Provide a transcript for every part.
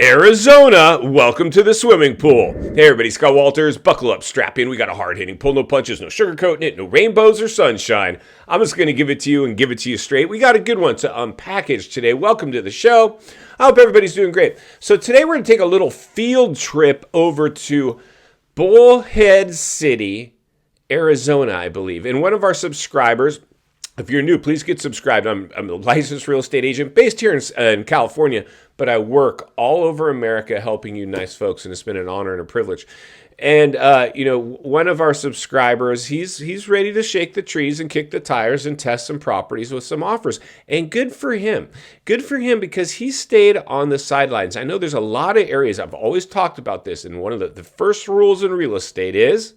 Arizona, welcome to the swimming pool. Hey everybody, Scott Walters, buckle up, strap in. We got a hard-hitting pull, no punches, no sugarcoating it, no rainbows or sunshine. I'm just going to give it to you and give it to you straight. We got a good one to unpackage today. Welcome to the show. I hope everybody's doing great. So today we're going to take a little field trip over to Bullhead City, Arizona, I believe. And one of our subscribers, if you're new, please get subscribed. I'm a licensed real estate agent based here in California, but I work all over America helping you nice folks, and it's been an honor and a privilege. And, one of our subscribers, he's ready to shake the trees and kick the tires and test some properties with some offers. And good for him. Good for him because he stayed on the sidelines. I know there's a lot of areas. I've always talked about this, and one of the first rules in real estate is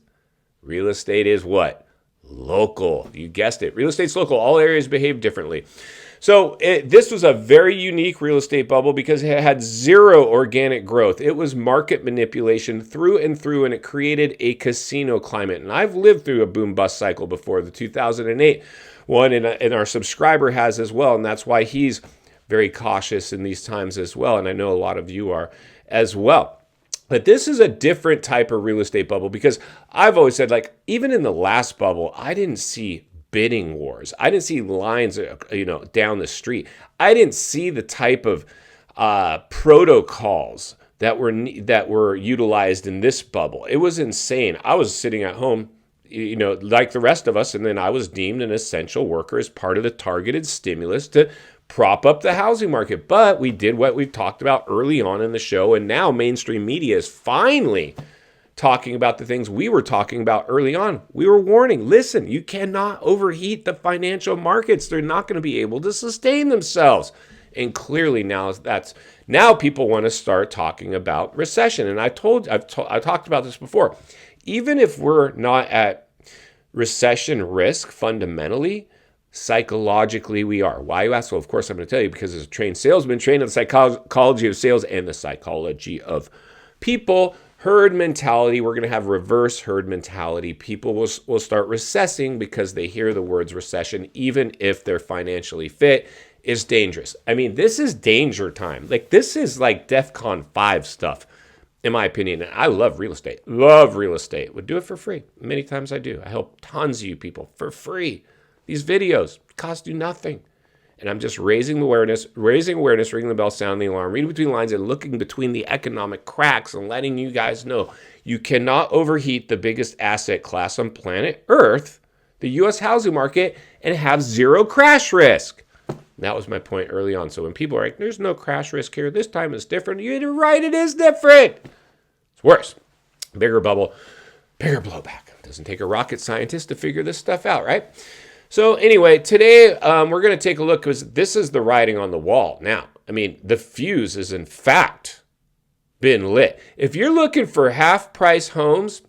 what? Local. You guessed it. Real estate's local. All areas behave differently. So this was a very unique real estate bubble because it had zero organic growth. It was market manipulation through and through, and it created a casino climate. And I've lived through a boom-bust cycle before, the 2008 one, and our subscriber has as well. And that's why he's very cautious in these times as well. And I know a lot of you are as well. But this is a different type of real estate bubble because I've always said, even in the last bubble, I didn't see bidding wars. I didn't see lines, down the street. I didn't see the type of protocols that were utilized in this bubble. It was insane. I was sitting at home, like the rest of us, and then I was deemed an essential worker as part of the targeted stimulus to prop up the housing market. But we did what we've talked about early on in the show, and now mainstream media is finally talking about the things we were talking about early on. We were warning, listen, you cannot overheat the financial markets. They're not going to be able to sustain themselves. And clearly now people want to start talking about recession. And I've talked about this before. Even if we're not at recession risk fundamentally, psychologically we are. Why, you ask? Well, of course I'm going to tell you, because as a trained salesman, trained in the psychology of sales and the psychology of people, herd mentality, we're going to have reverse herd mentality. People will start recessing because they hear the words recession, even if they're financially fit, is dangerous. I mean, this is danger time. This is like DEFCON 5 stuff, in my opinion. And I love real estate. Would do it for free. Many times I do. I help tons of you people for free. These videos cost you nothing. And I'm just raising awareness, ringing the bell, sounding the alarm, reading between lines and looking between the economic cracks and letting you guys know you cannot overheat the biggest asset class on planet Earth, the U.S. housing market, and have zero crash risk. And that was my point early on. So when people are like, there's no crash risk here, this time it's different, you're right, it is different. It's worse. Bigger bubble, bigger blowback. It doesn't take a rocket scientist to figure this stuff out, right? So anyway, today we're going to take a look because this is the writing on the wall. Now, I mean, the fuse is in fact been lit. If you're looking for half-price homes,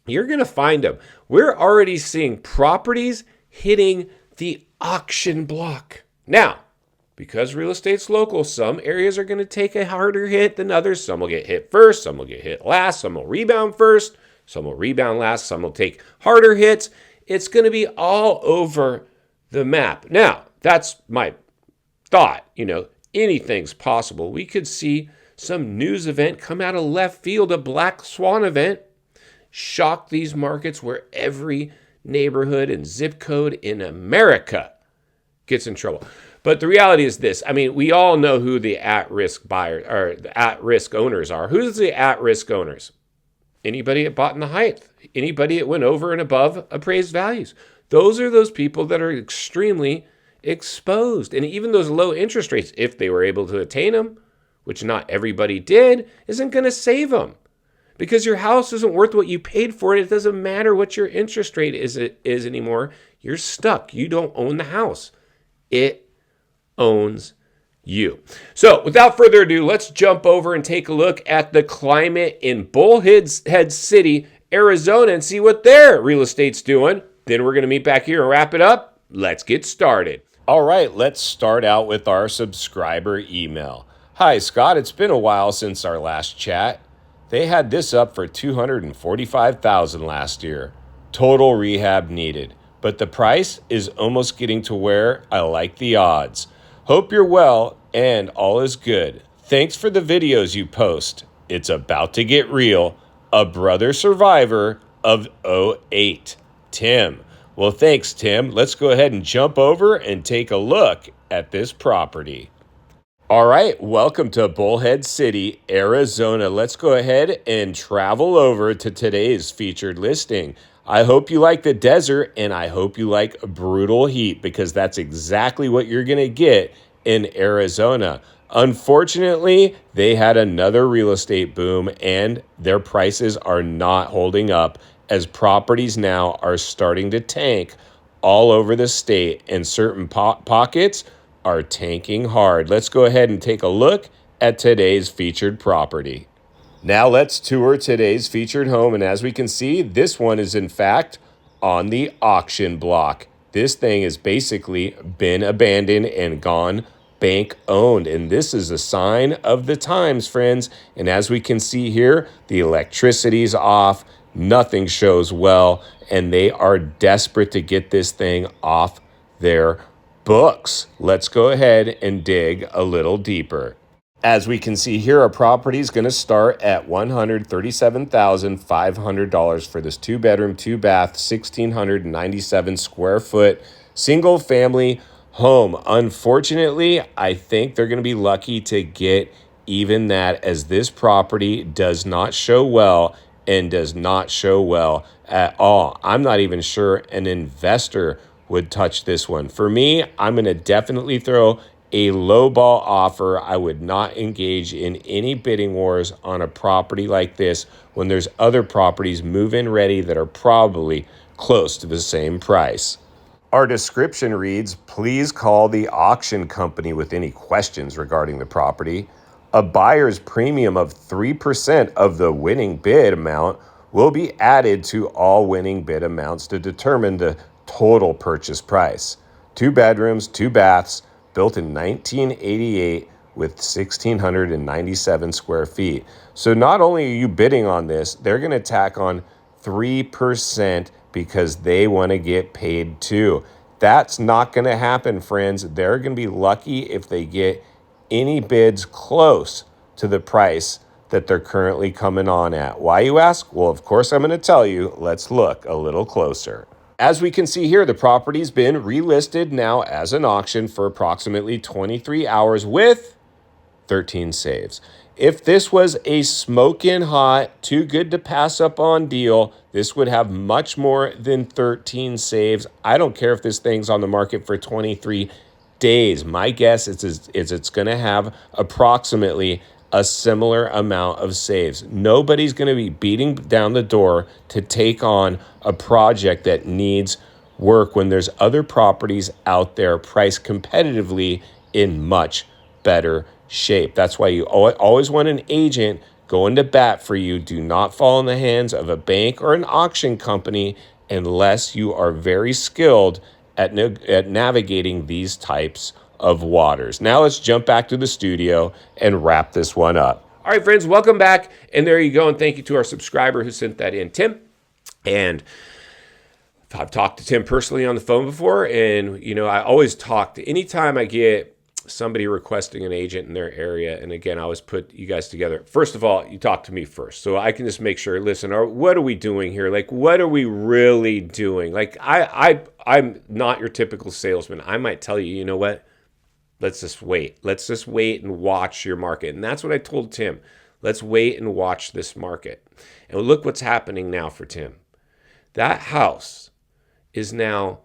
you're going to find them. We're already seeing properties hitting the auction block. Now, because real estate's local, some areas are going to take a harder hit than others. Some will get hit first, some will get hit last, some will rebound first, some will rebound last, some will take harder hits. It's going to be all over the map. Now, that's my thought. Anything's possible. We could see some news event come out of left field, a black swan event, shock these markets where every neighborhood and zip code in America gets in trouble. But the reality is this. I mean, we all know who the at-risk buyers or the at-risk owners are. Who's the at-risk owners? Anybody that bought in the height. Anybody that went over and above appraised values. Those are those people that are extremely exposed. And even those low interest rates, if they were able to attain them, which not everybody did, isn't going to save them. Because your house isn't worth what you paid for it. It doesn't matter what your interest rate is anymore. You're stuck. You don't own the house. It owns you. So without further ado, let's jump over and take a look at the climate in Bullhead City, Arizona, and see what their real estate's doing. Then we're going to meet back here and wrap it up. Let's get started. All right, let's start out with our subscriber email. Hi, Scott. It's been a while since our last chat. They had this up for $245,000 last year. Total rehab needed. But the price is almost getting to where I like the odds. Hope you're well and all is good. Thanks for the videos you post. It's about to get real. A brother survivor of '08, Tim. Well, thanks, Tim. Let's go ahead and jump over and take a look at this property. All right, welcome to Bullhead City, Arizona. Let's go ahead and travel over to today's featured listing. I hope you like the desert and I hope you like brutal heat because that's exactly what you're going to get in Arizona. Unfortunately, they had another real estate boom and their prices are not holding up as properties now are starting to tank all over the state and certain pockets are tanking hard. Let's go ahead and take a look at today's featured property. Now let's tour today's featured home. And as we can see, this one is in fact on the auction block. This thing has basically been abandoned and gone bank owned. And this is a sign of the times, friends. And as we can see here, the electricity's off. Nothing shows well. And they are desperate to get this thing off their books. Let's go ahead and dig a little deeper. As we can see here, our property is going to start at $137,500 for this 2-bedroom, 2-bath, 1,697 square foot single family home. Unfortunately, I think they're going to be lucky to get even that, as this property does not show well and does not show well at all. I'm not even sure an investor would touch this one. For me, I'm going to definitely throw a low ball offer. I would not engage in any bidding wars on a property like this when there's other properties move-in ready that are probably close to the same price. Our description reads, please call the auction company with any questions regarding the property. A buyer's premium of 3% of the winning bid amount will be added to all winning bid amounts to determine the total purchase price. 2 bedrooms, 2 baths, built in 1988 with 1,697 square feet. So not only are you bidding on this, they're going to tack on 3% because they want to get paid too. That's not going to happen, friends. They're going to be lucky if they get any bids close to the price that they're currently coming on at. Why, you ask? Well, of course, I'm going to tell you. Let's look a little closer. As we can see here, the property's been relisted now as an auction for approximately 23 hours with 13 saves. If this was a smoking hot, too good to pass up on deal, this would have much more than 13 saves. I don't care if this thing's on the market for 23 days. My guess is it's going to have approximately a similar amount of saves. Nobody's going to be beating down the door to take on a project that needs work when there's other properties out there priced competitively in much better shape. That's why you always want an agent going to bat for you. Do not fall in the hands of a bank or an auction company unless you are very skilled at navigating these types of waters. Now let's jump back to the studio and wrap this one up. All right, friends, welcome back. And there you go. And thank you to our subscriber who sent that in, Tim. And I've talked to Tim personally on the phone before. And, you know, I always anytime I get somebody requesting an agent in their area, and again, I always put you guys together. First of all, you talk to me first, so I can just make sure, listen, what are we doing here? Like, what are we really doing? Like, I'm not your typical salesman. I might tell you, you know what? Let's just wait. Let's just wait and watch your market. And that's what I told Tim. Let's wait and watch this market. And look what's happening now for Tim. That house is now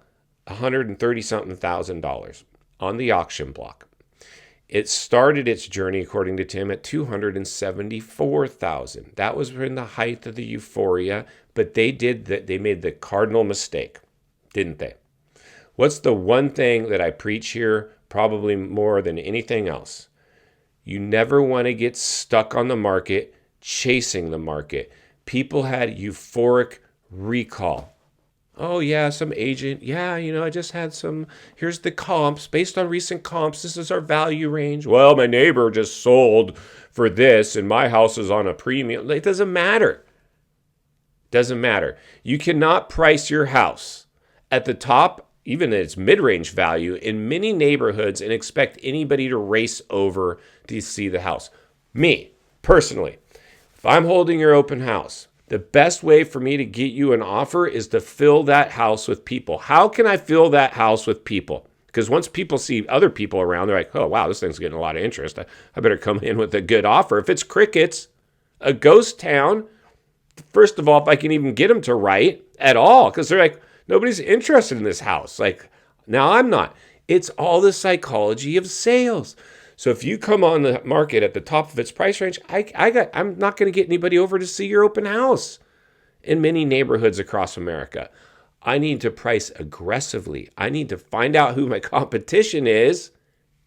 $130-something thousand on the auction block. It started its journey, according to Tim, at $274,000. That was in the height of the euphoria, but they made the cardinal mistake, didn't they? What's the one thing that I preach here, probably more than anything else? You never want to get stuck on the market, chasing the market. People had euphoric recall. Oh, yeah, some agent. Yeah, you know, I just had here's the comps. Based on recent comps, this is our value range. Well, my neighbor just sold for this, and my house is on a premium. It doesn't matter. Doesn't matter. You cannot price your house at the top even its mid-range value in many neighborhoods and expect anybody to race over to see the house. Me, personally, if I'm holding your open house, the best way for me to get you an offer is to fill that house with people. How can I fill that house with people? Because once people see other people around, they're like, oh, wow, this thing's getting a lot of interest. I better come in with a good offer. If it's crickets, a ghost town, first of all, if I can even get them to write at all, because they're like, nobody's interested in this house. Like, now I'm not. It's all the psychology of sales. So if you come on the market at the top of its price range, I'm not going to get anybody over to see your open house in many neighborhoods across America. I need to price aggressively. I need to find out who my competition is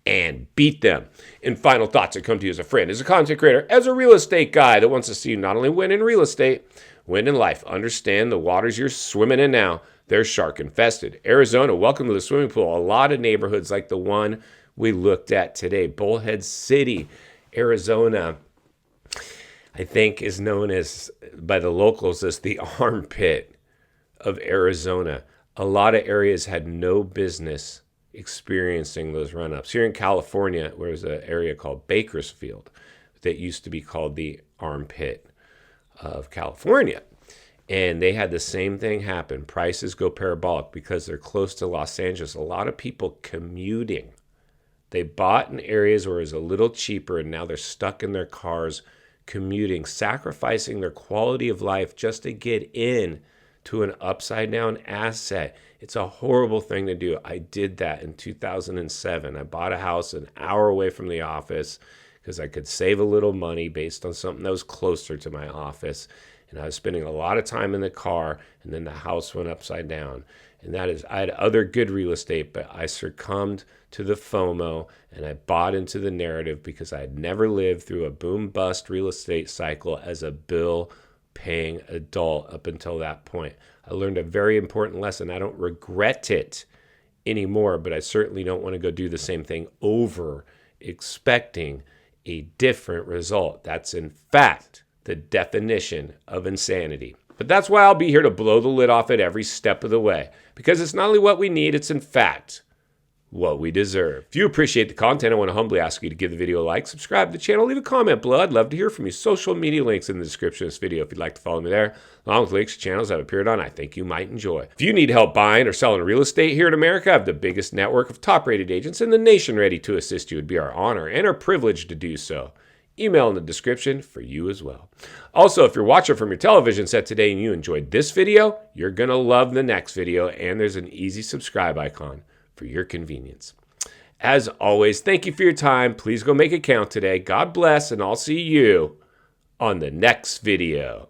and beat them. In final thoughts, I come to you as a friend, as a content creator, as a real estate guy that wants to see you not only win in real estate, win in life. Understand the waters you're swimming in now, they're shark infested. Arizona, welcome to the swimming pool. A lot of neighborhoods like the one we looked at today, Bullhead City, Arizona, I think is known as by the locals as the armpit of Arizona. A lot of areas had no business experiencing those run-ups. Here in California, there was an area called Bakersfield that used to be called the armpit of California. And they had the same thing happen. Prices go parabolic because they're close to Los Angeles. A lot of people commuting. They bought in areas where it was a little cheaper, and now they're stuck in their cars commuting, sacrificing their quality of life just to get in to an upside down asset. It's a horrible thing to do. I did that in 2007. I bought a house an hour away from the office because I could save a little money based on something that was closer to my office. And I was spending a lot of time in the car, and then the house went upside down. And that is, I had other good real estate, but I succumbed to the FOMO and I bought into the narrative because I had never lived through a boom bust real estate cycle as a bill paying adult up until that point. I learned a very important lesson. I don't regret it anymore, but I certainly don't want to go do the same thing over, expecting a different result. That's in fact the definition of insanity. But that's why I'll be here to blow the lid off it every step of the way, because it's not only what we need, it's in fact what we deserve. If you appreciate the content, I want to humbly ask you to give the video a like, subscribe to the channel, leave a comment below. I'd love to hear from you. Social media links in the description of this video if you'd like to follow me there, along with links to channels I've appeared on I think you might enjoy. If you need help buying or selling real estate here in America, I have the biggest network of top-rated agents in the nation ready to assist you. It'd be our honor and our privilege to do so. Email in the description for you as well. Also, if you're watching from your television set today and you enjoyed this video, you're going to love the next video, and there's an easy subscribe icon for your convenience. As always, thank you for your time. Please go make it count today. God bless, and I'll see you on the next video.